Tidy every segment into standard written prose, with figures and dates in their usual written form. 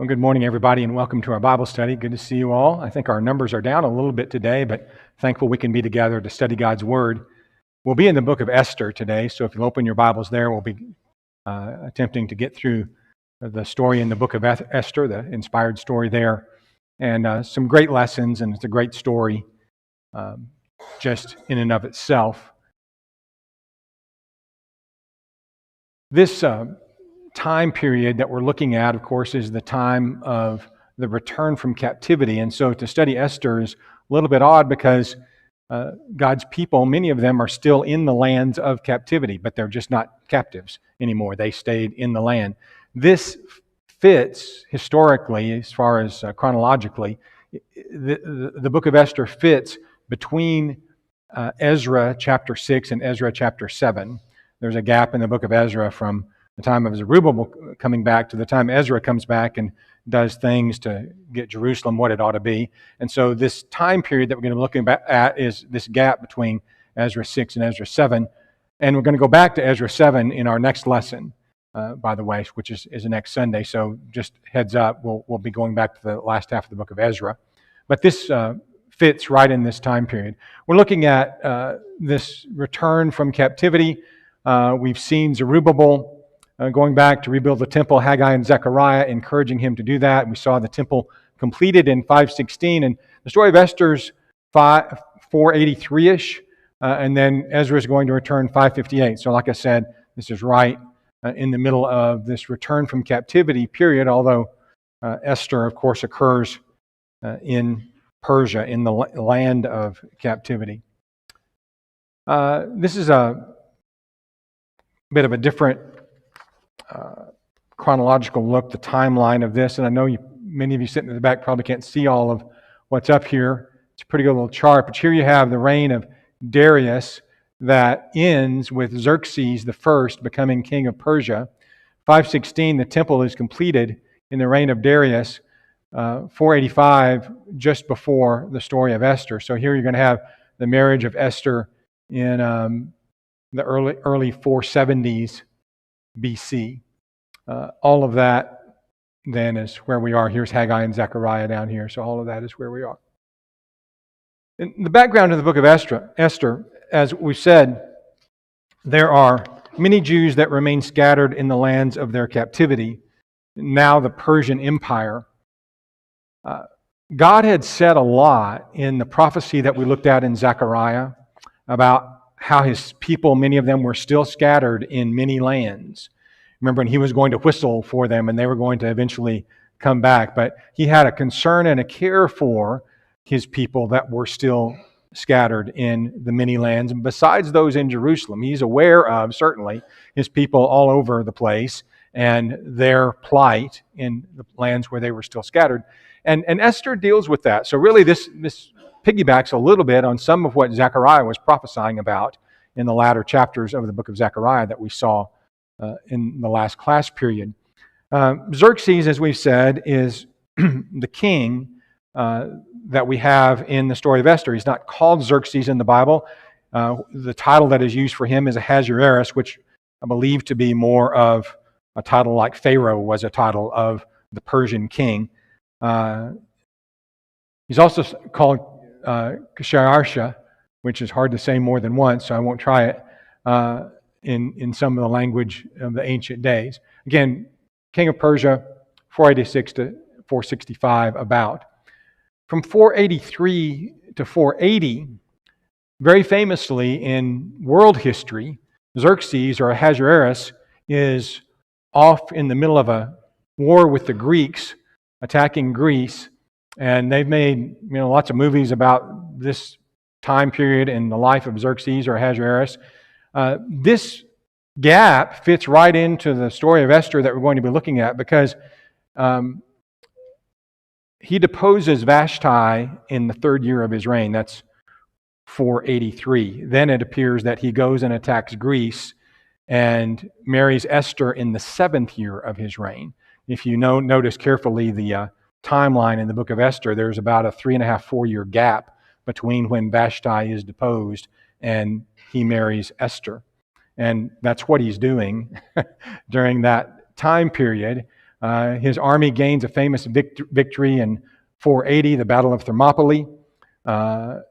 Well, good morning, everybody, and welcome to our Bible study. Good to see you all. I think our numbers are down a little bit today, but thankful we can be together to study God's Word. We'll be in the book of Esther today, so if you'll open your Bibles there, we'll be attempting to get through the story in the book of Esther, the inspired story there, and some great lessons, and it's a great story just in and of itself. This time period that we're looking at, of course, is the time of the return from captivity. And so to study Esther is a little bit odd because God's people, many of them are still in the lands of captivity, but they're just not captives anymore. They stayed in the land. This fits historically, as far as chronologically, the book of Esther fits between Ezra chapter 6 and Ezra chapter 7. There's a gap in the book of Ezra from the time of Zerubbabel coming back to the time Ezra comes back and does things to get Jerusalem what it ought to be. And so this time period that we're going to be looking at is this gap between Ezra 6 and Ezra 7. And we're going to go back to Ezra 7 in our next lesson, by the way, which is the next Sunday. So just heads up, we'll be going back to the last half of the book of Ezra. But this fits right in this time period. We're looking at this return from captivity. We've seen Zerubbabel going back to rebuild the temple, Haggai and Zechariah encouraging him to do that. We saw the temple completed in 516, and the story of Esther's 483-ish, and then Ezra is going to return 558. So like I said, this is right in the middle of this return from captivity period, although Esther, of course, occurs in Persia, in the land of captivity. This is a bit of a different chronological look, the timeline of this, and I know many of you sitting in the back probably can't see all of what's up here. It's a pretty good little chart, but here you have the reign of Darius that ends with Xerxes the first becoming king of Persia. 516, the temple is completed in the reign of Darius. 485, just before the story of Esther. So here you're going to have the marriage of Esther in the early 470s BC. All of that then is where we are. Here's Haggai and Zechariah down here. So all of that is where we are. In the background of the book of Esther, as we said, there are many Jews that remain scattered in the lands of their captivity, now the Persian Empire. God had said a lot in the prophecy that we looked at in Zechariah about how his people, many of them, were still scattered in many lands. Remember, and he was going to whistle for them and they were going to eventually come back. But he had a concern and a care for his people that were still scattered in the many lands. And besides those in Jerusalem, he's aware of, certainly, his people all over the place and their plight in the lands where they were still scattered. And Esther deals with that. So really this piggybacks a little bit on some of what Zechariah was prophesying about in the latter chapters of the book of Zechariah that we saw in the last class period. Xerxes, as we've said, is the king that we have in the story of Esther. He's not called Xerxes in the Bible. The title that is used for him is Ahasuerus, which I believe to be more of a title like Pharaoh was a title of the Persian king. He's also called Kshayarsha, which is hard to say more than once, so I won't try it in some of the language of the ancient days. Again, king of Persia, 486 to 465 about. From 483 to 480, very famously in world history, Xerxes or Ahasuerus is off in the middle of a war with the Greeks, attacking Greece, and they've made lots of movies about this time period in the life of Xerxes or Ahasuerus. This gap fits right into the story of Esther that we're going to be looking at because he deposes Vashti in the third year of his reign. That's 483. Then it appears that he goes and attacks Greece and marries Esther in the seventh year of his reign. If you notice carefully the timeline in the book of Esther, there's about a 3.5-4 year gap between when Vashti is deposed and he marries Esther. And that's what he's doing during that time period. His army gains a famous victory in 480, the Battle of Thermopylae.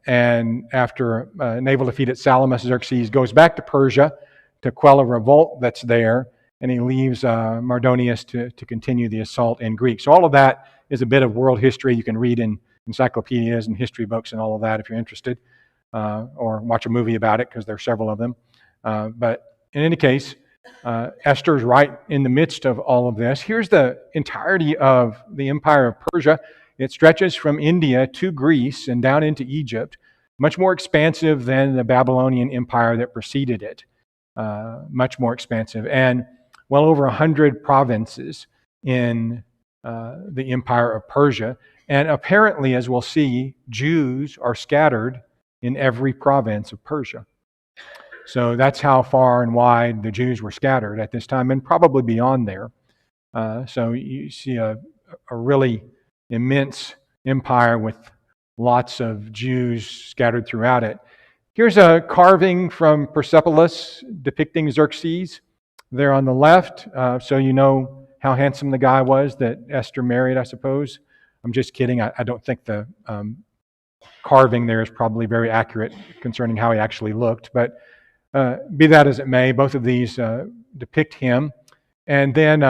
And after a naval defeat at Salamis, Xerxes goes back to Persia to quell a revolt that's there, and he leaves Mardonius to continue the assault in Greece. So all of that is a bit of world history. You can read in encyclopedias and history books and all of that if you're interested, or watch a movie about it because there are several of them. But in any case, Esther's right in the midst of all of this. Here's the entirety of the Empire of Persia. It stretches from India to Greece and down into Egypt, much more expansive than the Babylonian Empire that preceded it. Much more expansive, and well over 100 provinces in the Empire of Persia. And apparently, as we'll see, Jews are scattered in every province of Persia. So that's how far and wide the Jews were scattered at this time, and probably beyond there. So you see a really immense empire with lots of Jews scattered throughout it. Here's a carving from Persepolis depicting Xerxes there on the left, so you know how handsome the guy was that Esther married, I suppose. I'm just kidding. I don't think the carving there is probably very accurate concerning how he actually looked, but be that as it may, both of these depict him. And then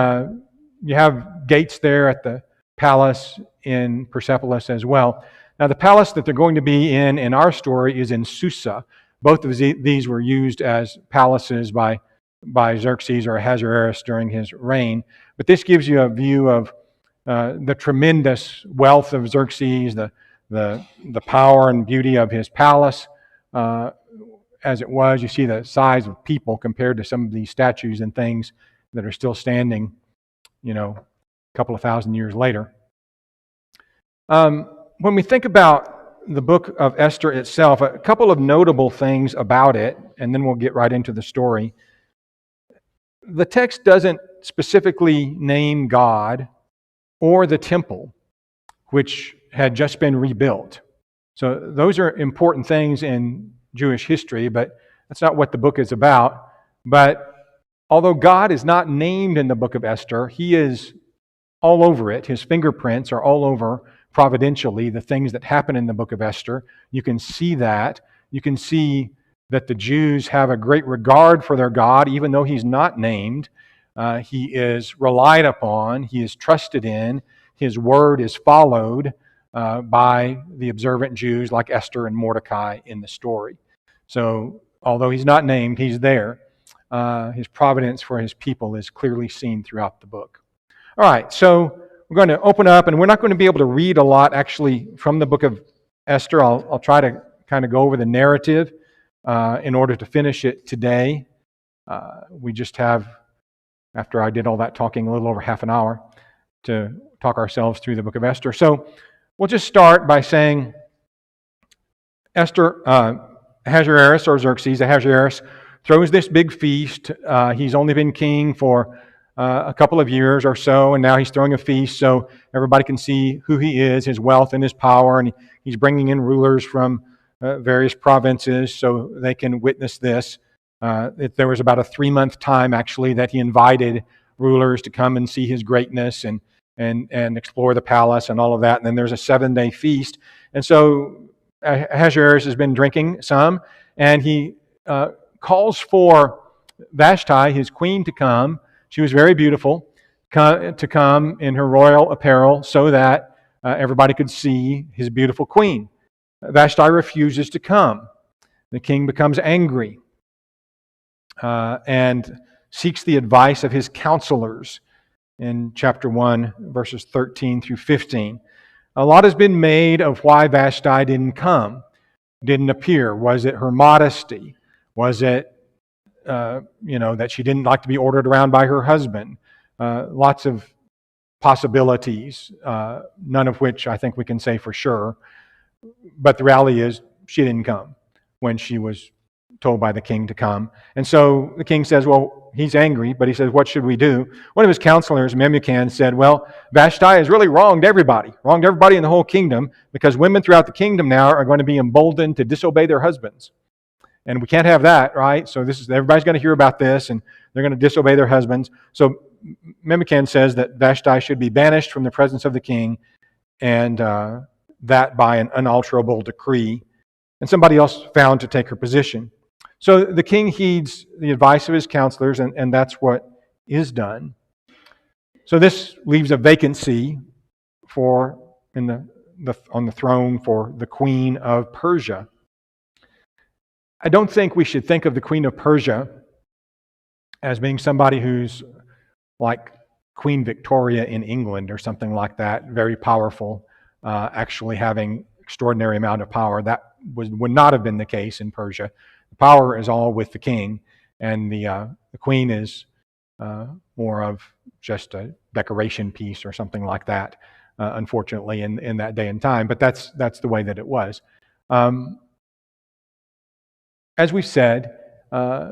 you have gates there at the palace in Persepolis as well. Now, the palace that they're going to be in our story is in Susa. Both of these were used as palaces by Xerxes or Ahasuerus during his reign. But this gives you a view of the tremendous wealth of Xerxes, the power and beauty of his palace. As it was, you see the size of people compared to some of these statues and things that are still standing, a couple of thousand years later. When we think about the book of Esther itself, a couple of notable things about it, and then we'll get right into the story. The text doesn't specifically name God or the temple, which had just been rebuilt. So those are important things in Jewish history, but that's not what the book is about. But although God is not named in the book of Esther, He is all over it. His fingerprints are all over, providentially, the things that happen in the book of Esther. You can see that. You can see that the Jews have a great regard for their God, even though He's not named. He is relied upon. He is trusted in. His word is followed by the observant Jews like Esther and Mordecai in the story. So, although He's not named, He's there. His providence for His people is clearly seen throughout the book. All right, so we're going to open up, and we're not going to be able to read a lot actually from the book of Esther. I'll try to kind of go over the narrative in order to finish it today. We just have, after I did all that talking, a little over half an hour to talk ourselves through the book of Esther. So we'll just start by saying Esther, Ahasuerus, or Xerxes, Ahasuerus, throws this big feast. He's only been king for a couple of years or so, and now he's throwing a feast so everybody can see who he is, his wealth and his power, and he's bringing in rulers from various provinces so they can witness this. There was about a 3-month time, actually, that he invited rulers to come and see his greatness and explore the palace and all of that, and then there's a 7-day feast. And so Ahasuerus has been drinking some, and he calls for Vashti, his queen, to come. She was very beautiful, to come in her royal apparel so that everybody could see his beautiful queen. Vashti refuses to come. The king becomes angry and seeks the advice of his counselors in chapter 1, verses 13 through 15. A lot has been made of why Vashti didn't come, didn't appear. Was it her modesty? Was it that she didn't like to be ordered around by her husband? Lots of possibilities, none of which I think we can say for sure. But the reality is she didn't come when she was told by the king to come. And so the king says, well, he's angry, but he says, what should we do? One of his counselors, Memucan, said, well, Vashti has really wronged everybody in the whole kingdom, because women throughout the kingdom now are going to be emboldened to disobey their husbands. And we can't have that, right? So everybody's going to hear about this, and they're going to disobey their husbands. So Memucan says that Vashti should be banished from the presence of the king, and that by an unalterable decree, and somebody else found to take her position. So the king heeds the advice of his counselors, and that's what is done. So this leaves a vacancy on the throne for the Queen of Persia. I don't think we should think of the Queen of Persia as being somebody who's like Queen Victoria in England or something like that, very powerful, actually having extraordinary amount of power. That would not have been the case in Persia. The power is all with the king, and the queen is more of just a decoration piece or something like that, unfortunately, in that day and time. But that's the way that it was. As we said, I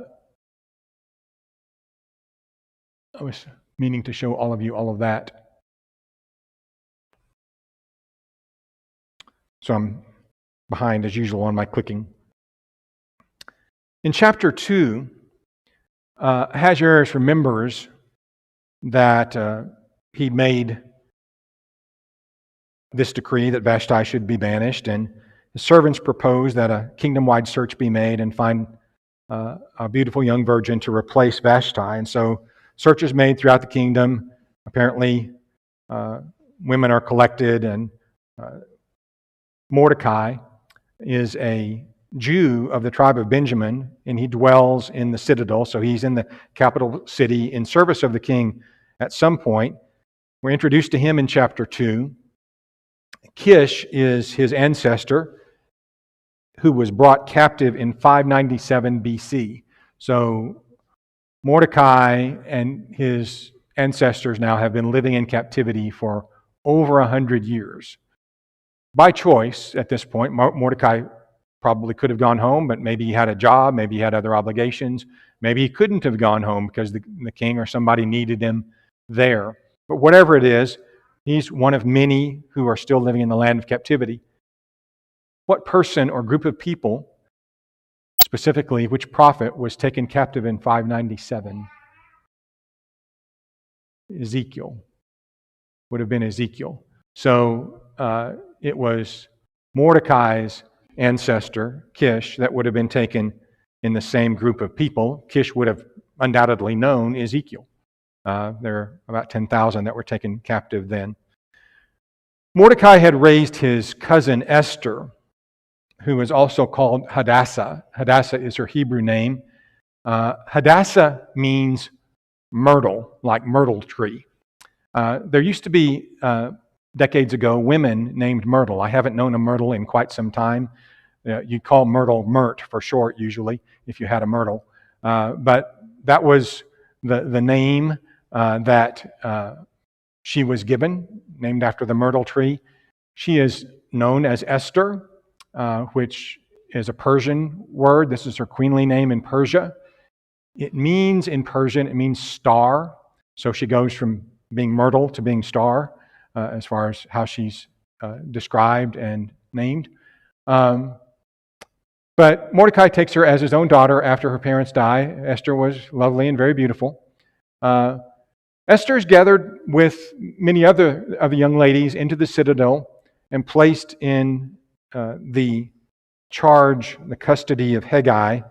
was meaning to show all of you all of that. So I'm behind, as usual, on my clicking. In chapter 2, Ahasuerus remembers that he made this decree that Vashti should be banished, and his servants propose that a kingdom-wide search be made and find a beautiful young virgin to replace Vashti. And so search is made throughout the kingdom. Apparently, women are collected, and Mordecai is a Jew of the tribe of Benjamin, and he dwells in the citadel. So he's in the capital city in service of the king at some point. We're introduced to him in chapter 2. Kish is his ancestor, who was brought captive in 597 BC. So Mordecai and his ancestors now have been living in captivity for over 100 years. By choice at this point. Mordecai probably could have gone home, but maybe he had a job, maybe he had other obligations, maybe he couldn't have gone home because the king or somebody needed him there. But whatever it is, he's one of many who are still living in the land of captivity. What person or group of people, specifically which prophet, was taken captive in 597? Ezekiel. Would have been Ezekiel. So it was Mordecai's ancestor, Kish, that would have been taken in the same group of people. Kish would have undoubtedly known Ezekiel. There are about 10,000 that were taken captive then. Mordecai had raised his cousin Esther, who is also called Hadassah. Hadassah is her Hebrew name. Hadassah means myrtle, like myrtle tree. There used to be, decades ago, women named Myrtle. I haven't known a Myrtle in quite some time. You'd call Myrtle Myrt for short, usually, if you had a Myrtle. But that was the name that she was given, named after the myrtle tree. She is known as Esther, which is a Persian word. This is her queenly name in Persia. It means, in Persian, it means star. So she goes from being Myrtle to being star, as far as how she's described and named. But Mordecai takes her as his own daughter after her parents die. Esther was lovely and very beautiful. Esther is gathered with many other of the young ladies into the citadel and placed in the charge, the custody of Hegai,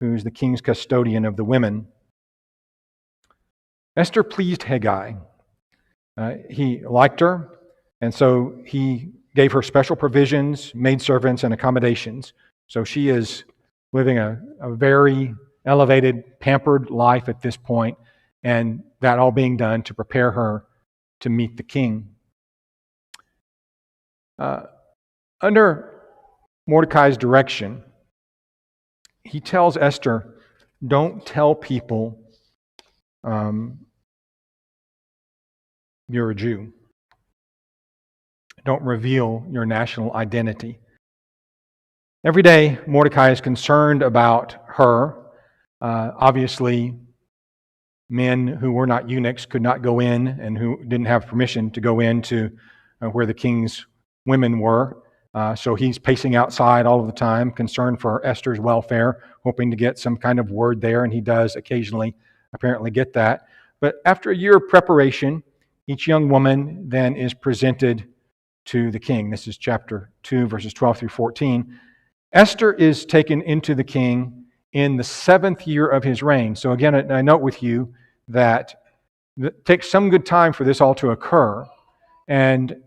who's the king's custodian of the women. Esther pleased Hegai. He liked her, and so he gave her special provisions, maidservants, and accommodations. So she is living a very elevated, pampered life at this point, and that all being done to prepare her to meet the king. Under Mordecai's direction, he tells Esther, don't tell people you're a Jew. Don't reveal your national identity. Every day, Mordecai is concerned about her. Obviously, men who were not eunuchs could not go in, and who didn't have permission to go into where the king's women were. So he's pacing outside all of the time, concerned for Esther's welfare, hoping to get some kind of word there, and he does occasionally apparently get that. But after a year of preparation, each young woman then is presented to the king. This is chapter 2, verses 12 through 14. Esther is taken into the king in the 7th year of his reign. So again, I note with you that it takes some good time for this all to occur. And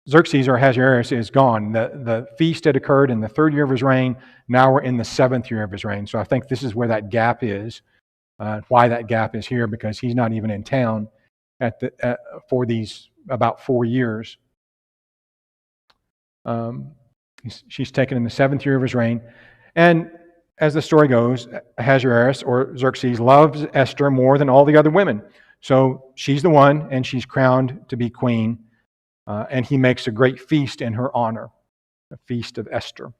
Xerxes or Ahasuerus is gone. The feast had occurred in the 3rd year of his reign. Now we're in the 7th year of his reign. So I think this is where that gap is, why that gap is here, because he's not even in town for these about 4 years. She's taken in the 7th year of his reign. And as the story goes, Ahasuerus or Xerxes loves Esther more than all the other women. So she's the one, and she's crowned to be queen. And he makes a great feast in her honor, a feast of Esther.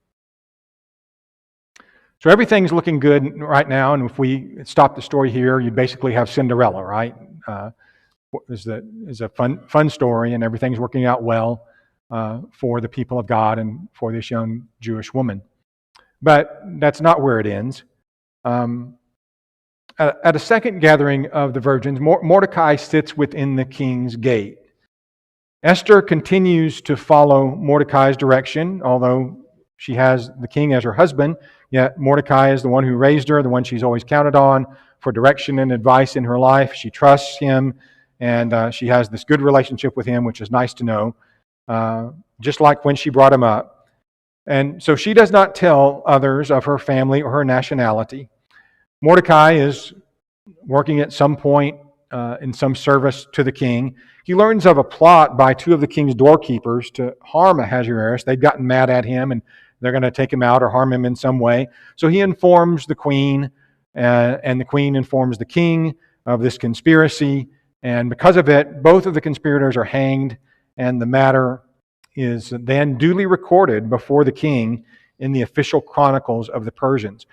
So everything's looking good right now, and if we stop the story here, you basically have Cinderella, right? It's a fun story, and everything's working out well for the people of God and for this young Jewish woman. But that's not where it ends. At a second gathering of the virgins, Mordecai sits within the king's gate. Esther continues to follow Mordecai's direction, although she has the king as her husband, yet Mordecai is the one who raised her, the one she's always counted on for direction and advice in her life. She trusts him, and she has this good relationship with him, which is nice to know, just like when she brought him up. And so she does not tell others of her family or her nationality. Mordecai is working at some point in some service to the king. He learns of a plot by 2 of the king's doorkeepers to harm Ahasuerus. They've gotten mad at him, and they're going to take him out or harm him in some way. So he informs the queen, and the queen informs the king of this conspiracy. And because of it, both of the conspirators are hanged, and the matter is then duly recorded before the king in the official chronicles of the Persians.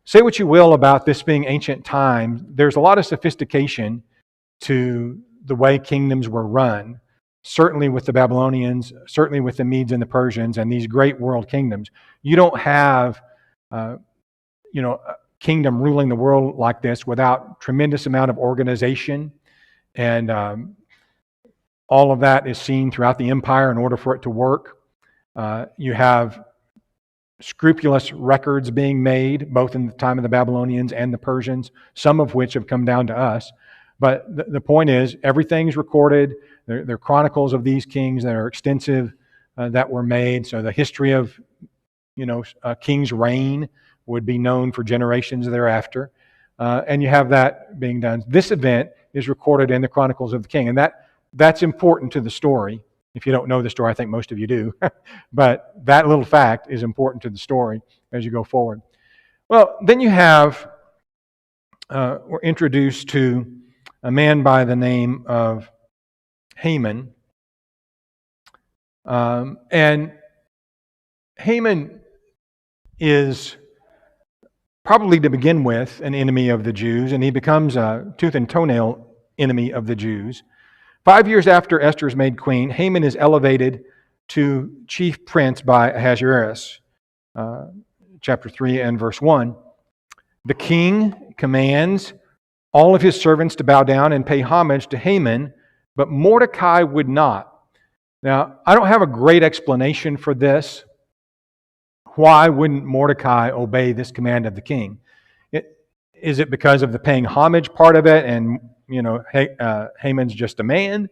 Say what you will about this being ancient times, there's a lot of sophistication to the way kingdoms were run, certainly with the Babylonians, certainly with the Medes and the Persians, and these great world kingdoms. You don't have a kingdom ruling the world like this without tremendous amount of organization, and all of that is seen throughout the empire in order for it to work. You have scrupulous records being made, both in the time of the Babylonians and the Persians, some of which have come down to us. But the point is, everything's recorded. There are chronicles of these kings that are extensive that were made. So the history of, a king's reign would be known for generations thereafter. And you have that being done. This event is recorded in the chronicles of the king, and that's important to the story. If you don't know the story, I think most of you do. But that little fact is important to the story as you go forward. Well, then you have, we're introduced to a man by the name of Haman. And Haman is probably to begin with an enemy of the Jews, and he becomes a tooth and toenail enemy of the Jews. 5 years after Esther is made queen, Haman is elevated to chief prince by Ahasuerus. Chapter 3 and verse 1. The king commands all of his servants to bow down and pay homage to Haman, but Mordecai would not. Now, I don't have a great explanation for this. Why wouldn't Mordecai obey this command of the king? Is it because of the paying homage part of it, and Haman's just a man?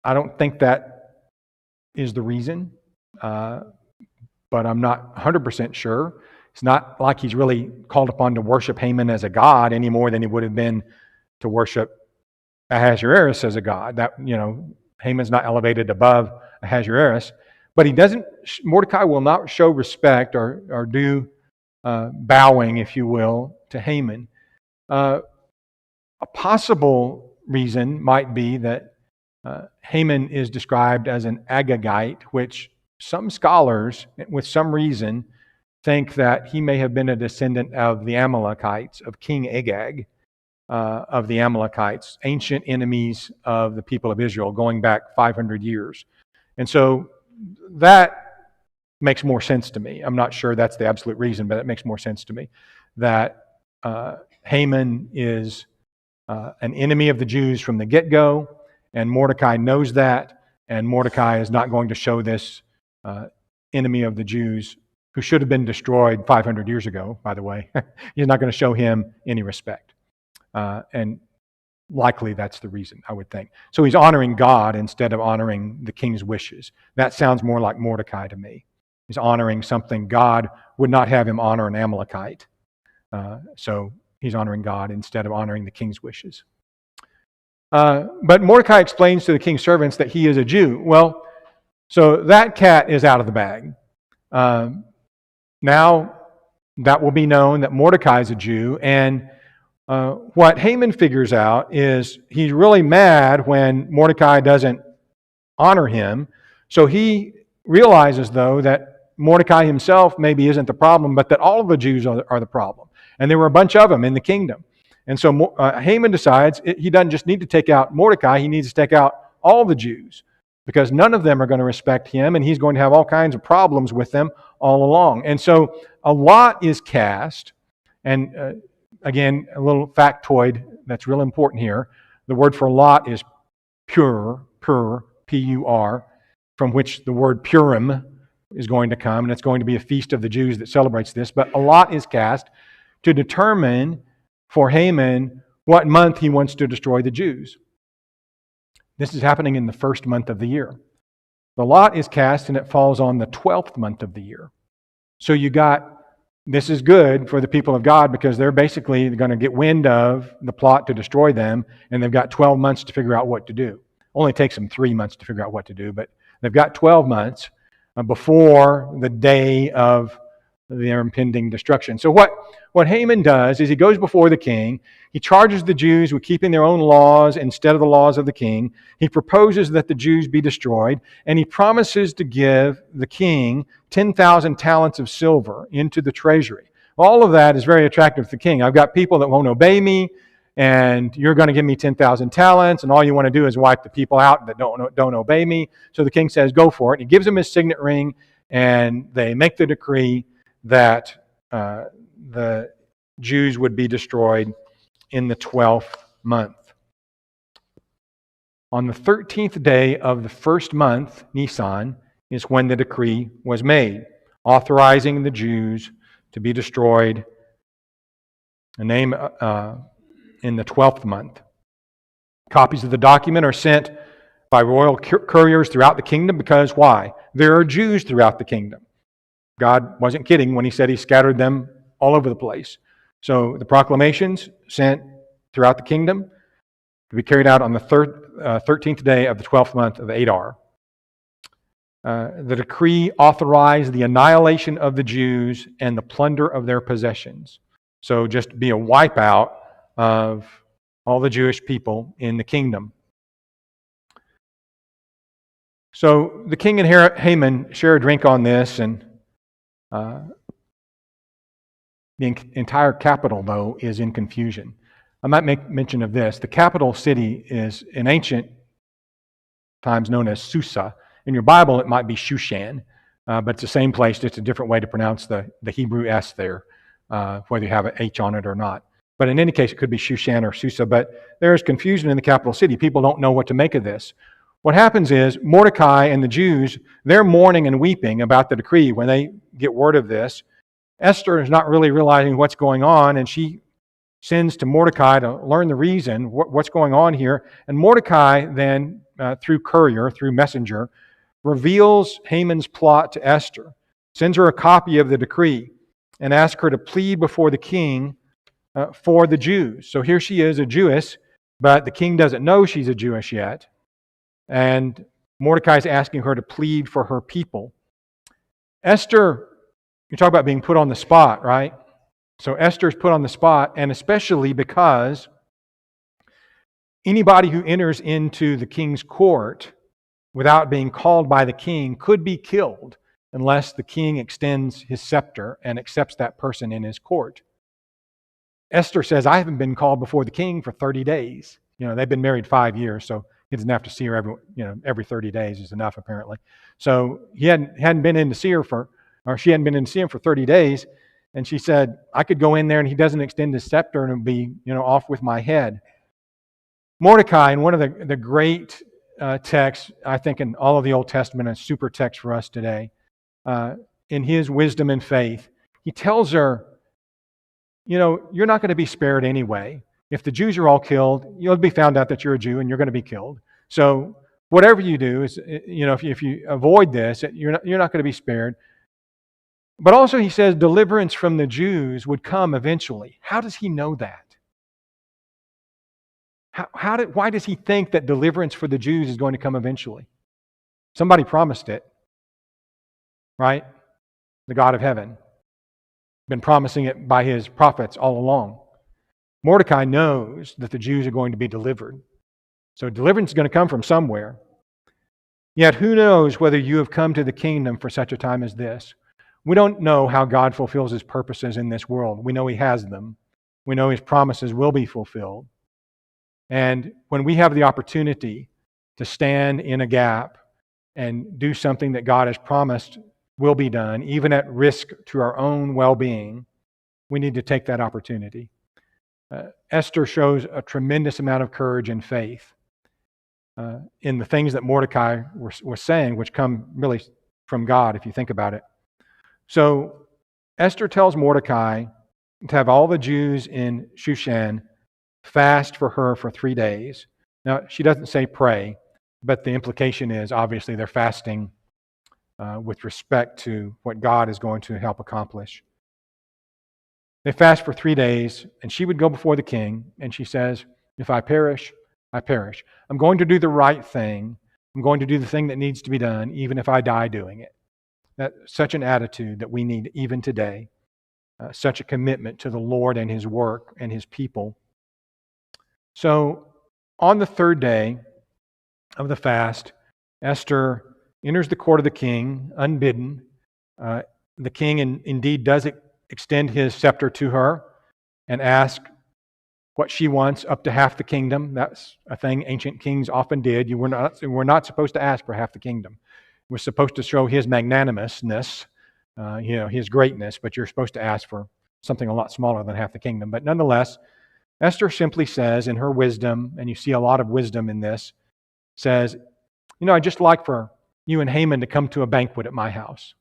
I don't think that is the reason, but I'm not 100% sure. It's not like he's really called upon to worship Haman as a god any more than he would have been to worship Ahasuerus as a god. That, Haman's not elevated above Ahasuerus, but Mordecai will not show respect or do bowing, if you will, to Haman. A possible reason might be that Haman is described as an Agagite, which some scholars, with some reason, think that he may have been a descendant of the Amalekites, of King Agag, of the Amalekites, ancient enemies of the people of Israel, going back 500 years. And so that makes more sense to me. I'm not sure that's the absolute reason, but it makes more sense to me that Haman is an enemy of the Jews from the get-go, and Mordecai knows that, and Mordecai is not going to show this enemy of the Jews, who should have been destroyed 500 years ago, by the way. He's not going to show him any respect. And likely that's the reason, I would think. So he's honoring God instead of honoring the king's wishes. That sounds more like Mordecai to me. He's honoring something God would not have him honor an Amalekite. So he's honoring God instead of honoring the king's wishes. But Mordecai explains to the king's servants that he is a Jew. Well, so that cat is out of the bag. Now that will be known that Mordecai is a Jew, and what Haman figures out is he's really mad when Mordecai doesn't honor him. So he realizes, though, that Mordecai himself maybe isn't the problem, but that all of the Jews are the problem. And there were a bunch of them in the kingdom. And so Haman decides he doesn't just need to take out Mordecai, he needs to take out all the Jews, because none of them are going to respect him, and he's going to have all kinds of problems with them all along. And so a lot is cast, and again, a little factoid that's real important here. The word for lot is pur, P-U-R, from which the word Purim is going to come, and it's going to be a feast of the Jews that celebrates this. But a lot is cast to determine for Haman what month he wants to destroy the Jews. This is happening in the first month of the year. The lot is cast, and it falls on the 12th month of the year. So this is good for the people of God, because they're basically going to get wind of the plot to destroy them, and they've got 12 months to figure out what to do. Only takes them 3 months to figure out what to do, but they've got 12 months before the day of their impending destruction. So what Haman does is he goes before the king. He charges the Jews with keeping their own laws instead of the laws of the king. He proposes that the Jews be destroyed, and he promises to give the king 10,000 talents of silver into the treasury. All of that is very attractive to the king. I've got people that won't obey me, and you're going to give me 10,000 talents, and all you want to do is wipe the people out that don't obey me. So the king says, go for it. He gives him his signet ring, and they make the decree that the Jews would be destroyed in the 12th month. On the 13th day of the first month, Nisan, is when the decree was made, authorizing the Jews to be destroyed in the 12th month. Copies of the document are sent by royal couriers throughout the kingdom, because why? There are Jews throughout the kingdom. God wasn't kidding when he said he scattered them all over the place. So the proclamations sent throughout the kingdom to be carried out on the 13th day of the 12th month of Adar. The decree authorized the annihilation of the Jews and the plunder of their possessions. So just be a wipeout of all the Jewish people in the kingdom. So the king and Haman share a drink on this, and the entire capital, though, is in confusion. I might make mention of this. The capital city is in ancient times known as Susa. In your Bible, it might be Shushan, but it's the same place, just a different way to pronounce the Hebrew S there, whether you have an H on it or not. But in any case, it could be Shushan or Susa. But there is confusion in the capital city. People don't know what to make of this. What happens is Mordecai and the Jews, they're mourning and weeping about the decree when they get word of this. Esther is not really realizing what's going on, and she sends to Mordecai to learn the reason, what's going on here. And Mordecai then, through courier, through messenger, reveals Haman's plot to Esther, sends her a copy of the decree, and asks her to plead before the king for the Jews. So here she is, a Jewess, but the king doesn't know she's a Jewess yet. And Mordecai is asking her to plead for her people. Esther, you talk about being put on the spot, right? So Esther is put on the spot, and especially because anybody who enters into the king's court without being called by the king could be killed unless the king extends his scepter and accepts that person in his court. Esther says, I haven't been called before the king for 30 days. They've been married 5 years, so he doesn't have to see her every 30 days is enough, apparently. So he hadn't been in to see her she hadn't been in to see him for 30 days. And she said, I could go in there and he doesn't extend his scepter and it'll be, off with my head. Mordecai, in one of the great texts, I think in all of the Old Testament, a super text for us today, in his wisdom and faith, he tells her, you're not going to be spared anyway. If the Jews are all killed, you'll be found out that you're a Jew and you're going to be killed. So whatever you do is, if you avoid this, you're not going to be spared. But also he says deliverance from the Jews would come eventually. How does he know that? Why does he think that deliverance for the Jews is going to come eventually? Somebody promised it, right? The God of heaven. Been promising it by his prophets all along. Mordecai knows that the Jews are going to be delivered. So deliverance is going to come from somewhere. Yet who knows whether you have come to the kingdom for such a time as this? We don't know how God fulfills his purposes in this world. We know he has them. We know his promises will be fulfilled. And when we have the opportunity to stand in a gap and do something that God has promised will be done, even at risk to our own well-being, we need to take that opportunity. Esther shows a tremendous amount of courage and faith in the things that Mordecai was saying, which come really from God, if you think about it. So Esther tells Mordecai to have all the Jews in Shushan fast for her for 3 days. Now, she doesn't say pray, but the implication is obviously they're fasting with respect to what God is going to help accomplish. They fast for 3 days, and she would go before the king, and she says, if I perish, I perish. I'm going to do the right thing. I'm going to do the thing that needs to be done, even if I die doing it. That's such an attitude that we need even today, such a commitment to the Lord and his work and his people. So on the 3rd day of the fast, Esther enters the court of the king unbidden. The king indeed does extend his scepter to her and ask what she wants, up to half the kingdom. That's a thing ancient kings often did. You were not supposed to ask for half the kingdom. We're supposed to show his magnanimousness, his greatness, but you're supposed to ask for something a lot smaller than half the kingdom. But nonetheless, Esther simply says in her wisdom, and you see a lot of wisdom in this, says, I'd just like for you and Haman to come to a banquet at my house.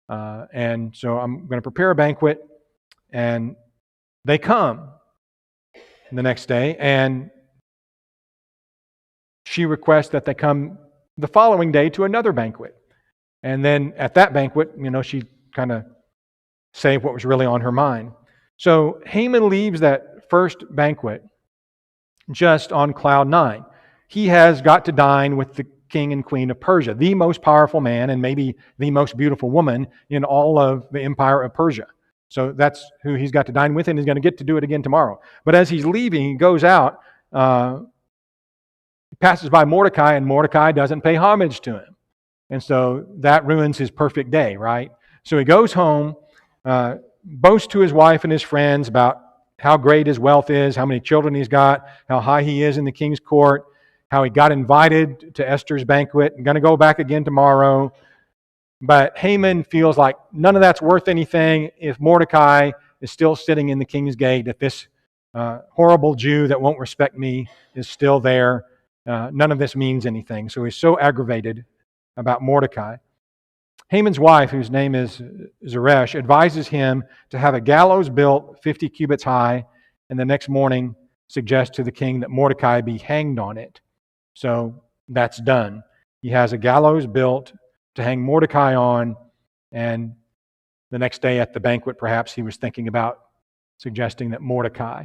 And so I'm going to prepare a banquet, and they come the next day, and she requests that they come the following day to another banquet. And then at that banquet, she kind of say what was really on her mind. So Haman leaves that first banquet just on cloud 9. He has got to dine with the king and queen of Persia, the most powerful man and maybe the most beautiful woman in all of the empire of Persia. So that's who he's got to dine with, and he's going to get to do it again tomorrow. But as he's leaving, he goes out, passes by Mordecai, and Mordecai doesn't pay homage to him. And so that ruins his perfect day, right? So he goes home, boasts to his wife and his friends about how great his wealth is, how many children he's got, how high he is in the king's court, how he got invited to Esther's banquet, and going to go back again tomorrow. But Haman feels like none of that's worth anything if Mordecai is still sitting in the king's gate, if this horrible Jew that won't respect me is still there. None of this means anything. So he's so aggravated about Mordecai. Haman's wife, whose name is Zeresh, advises him to have a gallows built 50 cubits high, and the next morning suggests to the king that Mordecai be hanged on it. So that's done. He has a gallows built to hang Mordecai on, and the next day at the banquet, perhaps he was thinking about suggesting that Mordecai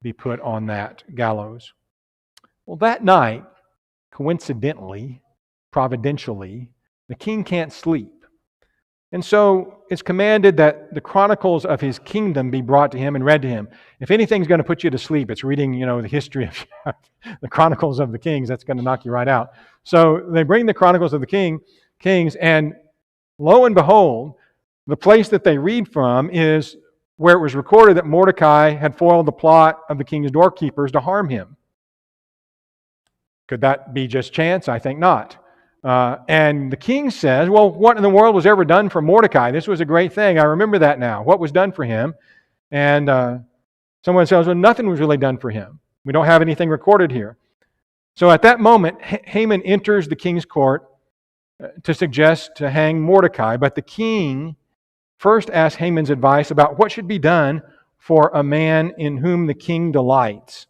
be put on that gallows. Well, that night, coincidentally, providentially, the king can't sleep. And so it's commanded that the chronicles of his kingdom be brought to him and read to him. If anything's going to put you to sleep, it's reading, the history of the chronicles of the kings. That's going to knock you right out. So they bring the chronicles of the kings, and lo and behold, the place that they read from is where it was recorded that Mordecai had foiled the plot of the king's doorkeepers to harm him. Could that be just chance? I think not. And the king says, well, what in the world was ever done for Mordecai? This was a great thing. I remember that now. What was done for him? And someone says, well, nothing was really done for him. We don't have anything recorded here. So at that moment, Haman enters the king's court to suggest to hang Mordecai. But the king first asks Haman's advice about what should be done for a man in whom the king delights.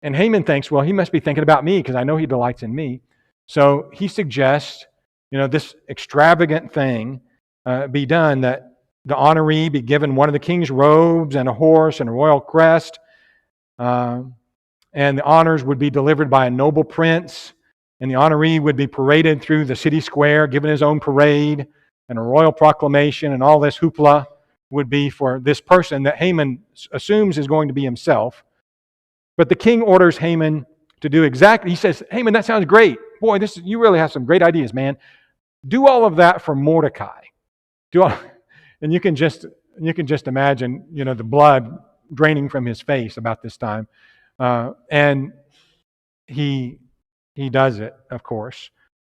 And Haman thinks, well, he must be thinking about me because I know he delights in me. So he suggests, this extravagant thing be done, that the honoree be given one of the king's robes and a horse and a royal crest. And the honors would be delivered by a noble prince. And the honoree would be paraded through the city square, given his own parade, and a royal proclamation, and all this hoopla would be for this person that Haman assumes is going to be himself. But the king orders Haman to do exactly. He says, Haman, that sounds great. Boy, you really have some great ideas, man. Do all of that for Mordecai. And you can just imagine, the blood draining from his face about this time. And he does it, of course.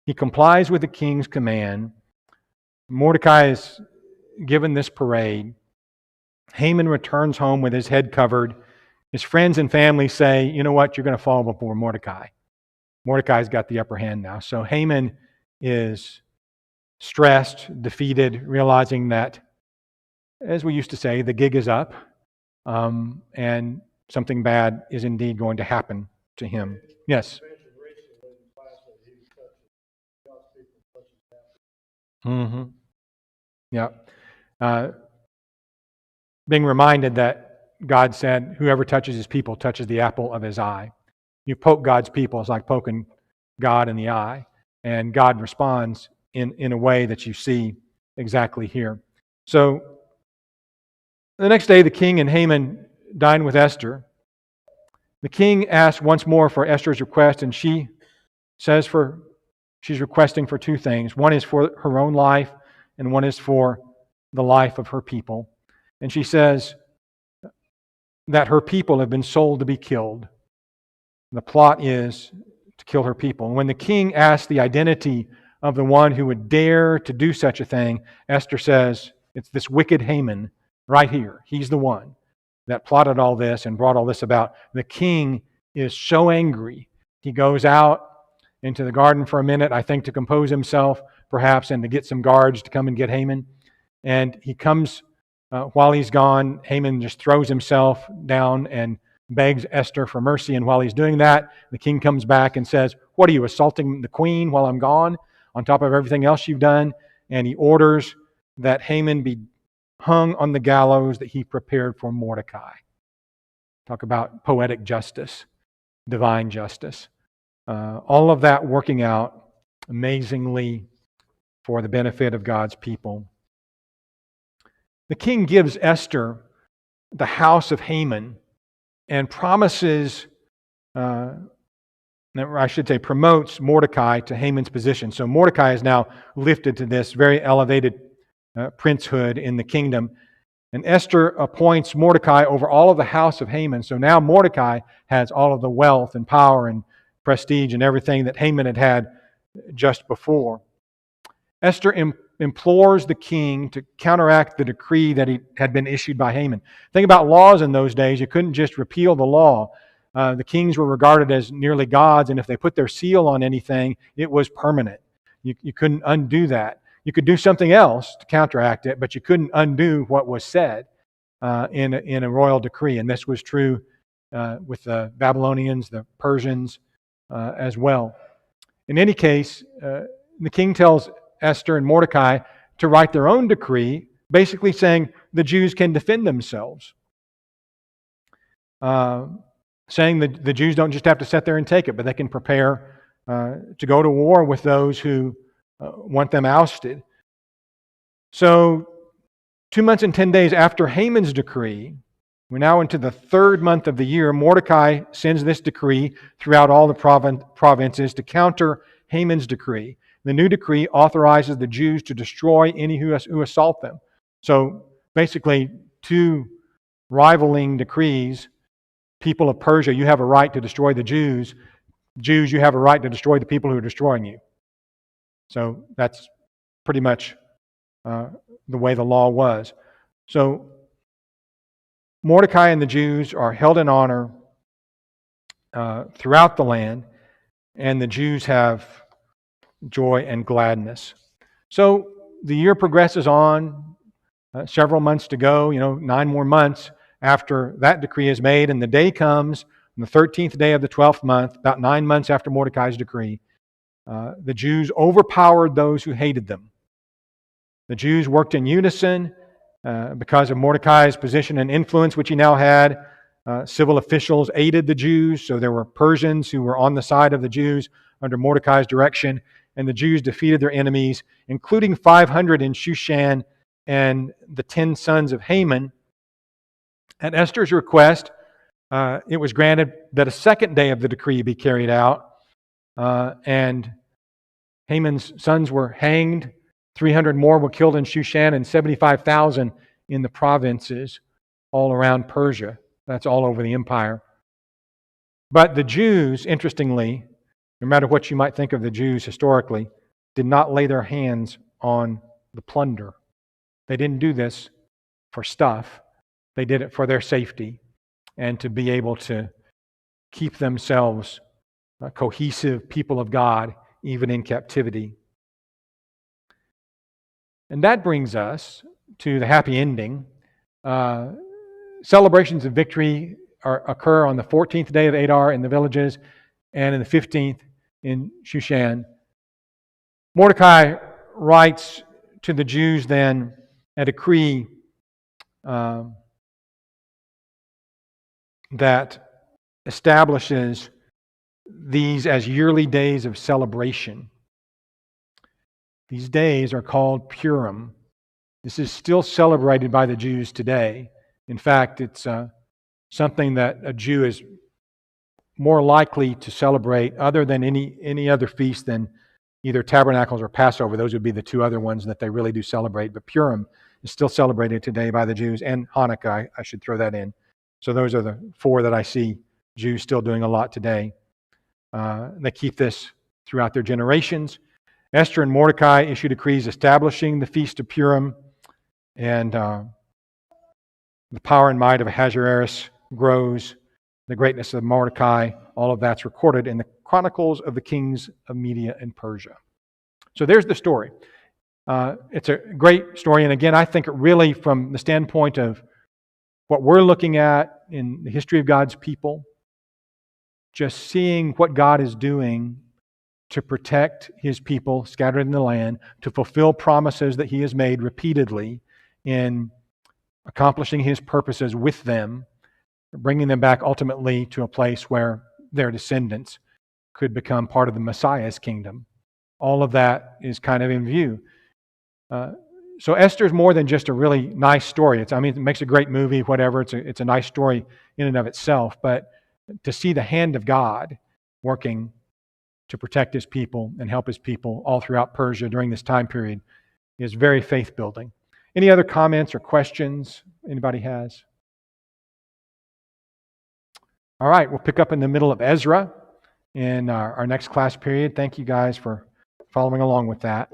He complies with the king's command. Mordecai is given this parade. Haman returns home with his head covered. His friends and family say, you know what, you're going to fall before Mordecai. Mordecai's got the upper hand now. So Haman is stressed, defeated, realizing that, as we used to say, the gig is up, and something bad is indeed going to happen to him. Yes? Mm-hmm. Yeah. Being reminded that God said, whoever touches his people touches the apple of his eye. You poke God's people, it's like poking God in the eye. And God responds in a way that you see exactly here. So, the next day, the king and Haman dine with Esther. The king asks once more for Esther's request, and she says she's requesting for two things. One is for her own life, and one is for the life of her people. And she says that her people have been sold to be killed. The plot is to kill her people. And when the king asks the identity of the one who would dare to do such a thing, Esther says, it's this wicked Haman right here. He's the one that plotted all this and brought all this about. The king is so angry. He goes out into the garden for a minute, I think to compose himself, perhaps, and to get some guards to come and get Haman. And he comes, while he's gone, Haman just throws himself down and begs Esther for mercy. And while he's doing that, the king comes back and says, what are you, assaulting the queen while I'm gone, on top of everything else you've done? And he orders that Haman be hung on the gallows that he prepared for Mordecai. Talk about poetic justice, divine justice. All of that working out amazingly for the benefit of God's people. The king gives Esther the house of Haman and promises, I should say, promotes Mordecai to Haman's position. So Mordecai is now lifted to this very elevated princehood in the kingdom. And Esther appoints Mordecai over all of the house of Haman. So now Mordecai has all of the wealth and power and prestige and everything that Haman had had just before. Esther implores the king to counteract the decree that had been issued by Haman. Think about laws in those days. You couldn't just repeal the law. The kings were regarded as nearly gods, and if they put their seal on anything, it was permanent. You couldn't undo that. You could do something else to counteract it, but you couldn't undo what was said in a royal decree. And this was true with the Babylonians, the Persians as well. In any case, the king tells Esther and Mordecai to write their own decree, basically saying the Jews can defend themselves. Saying that the Jews don't just have to sit there and take it, but they can prepare to go to war with those who want them ousted. So 2 months and 10 days after Haman's decree, we're now into the third month of the year, Mordecai sends this decree throughout all the provinces to counter Haman's decree. The new decree authorizes the Jews to destroy any who assault them. So basically, two rivaling decrees. People of Persia, you have a right to destroy the Jews. Jews, you have a right to destroy the people who are destroying you. So that's pretty much the way the law was. So Mordecai and the Jews are held in honor throughout the land, and the Jews have joy and gladness. So the year progresses on, several months to go, 9 more months after that decree is made, and the day comes, on the 13th day of the 12th month, about 9 months after Mordecai's decree, the Jews overpowered those who hated them. The Jews worked in unison because of Mordecai's position and influence, which he now had. Civil officials aided the Jews, so there were Persians who were on the side of the Jews under Mordecai's direction, and the Jews defeated their enemies, including 500 in Shushan and the 10 sons of Haman. At Esther's request, it was granted that a second day of the decree be carried out, and Haman's sons were hanged. 300 more were killed in Shushan, and 75,000 in the provinces all around Persia. That's all over the empire. But the Jews, interestingly, no matter what you might think of the Jews historically, did not lay their hands on the plunder. They didn't do this for stuff. They did it for their safety and to be able to keep themselves a cohesive people of God, even in captivity. And that brings us to the happy ending. Celebrations of victory occur on the 14th day of Adar in the villages and in the 15th in Shushan. Mordecai writes to the Jews then a decree that establishes these as yearly days of celebration. These days are called Purim. This is still celebrated by the Jews today. In fact, it's something that a Jew is more likely to celebrate other than any other feast than either Tabernacles or Passover. Those would be the two other ones that they really do celebrate. But Purim is still celebrated today by the Jews, and Hanukkah, I should throw that in. So those are the four that I see Jews still doing a lot today. They keep this throughout their generations. Esther and Mordecai issue decrees establishing the Feast of Purim, and the power and might of Ahasuerus grows. The greatness of Mordecai, all of that's recorded in the Chronicles of the Kings of Media and Persia. So there's the story. It's a great story, and again, I think it really, from the standpoint of what we're looking at in the history of God's people, just seeing what God is doing to protect His people scattered in the land, to fulfill promises that He has made repeatedly in accomplishing His purposes with them, bringing them back ultimately to a place where their descendants could become part of the Messiah's kingdom. All of that is kind of in view. So Esther's more than just a really nice story. It makes a great movie, whatever. It's a nice story in and of itself. But to see the hand of God working to protect His people and help His people all throughout Persia during this time period is very faith-building. Any other comments or questions anybody has? All right, we'll pick up in the middle of Ezra in our next class period. Thank you guys for following along with that.